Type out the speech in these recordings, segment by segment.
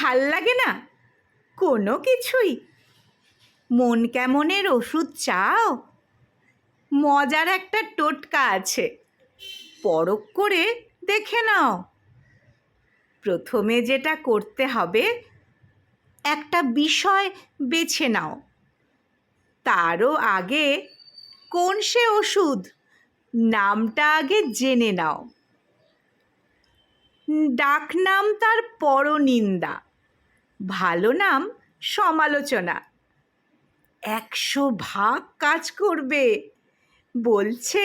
ভাল লাগে না কোনো কিছুই? মন কেমনের ওষুধ চাও? মজার একটা টোটকা আছে, পরখ করে দেখে নাও। প্রথমে যেটা করতে হবে, একটা বিষয় বেছে নাও। তারও আগে কোন সে ওষুধ নামটা আগে জেনে নাও। ডাকনাম তার পরনিন্দা, ভালো নাম সমালোচনা। 100 ভাগ কাজ করবে বলছে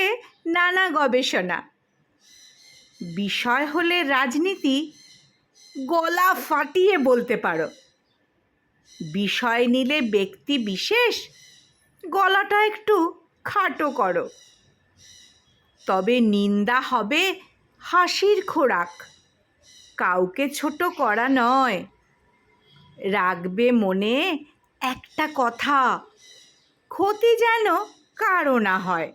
নানা গবেষণা। বিষয় হলে রাজনীতি, গলা ফাটিয়ে বলতে পারো। বিষয় নিলে ব্যক্তি বিশেষ, গলাটা একটু খাটো করো। তবে নিন্দা হবে হাসির খোরাক, কাউকে ছোট করা নয়। রাখবে মনে একটা কথা, ক্ষতি যেন কারো না হয়।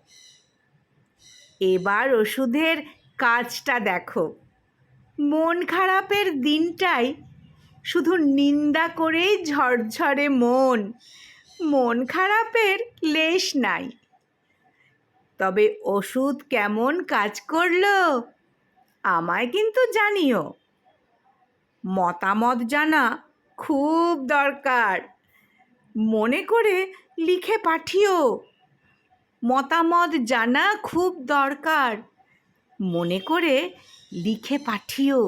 এবার ওষুধের কাজটা দেখো। মন খারাপের দিনটাই শুধু নিন্দা করেই ঝরঝরে মন, মন খারাপের লেশ নাই। তবে ওষুধ কেমন কাজ করলো আমায় কিন্তু জানিও। মতামত জানা খুব দরকার, মনে করে লিখে পাঠিও। মতামত জানা খুব দরকার, মনে করে লিখে পাঠিও।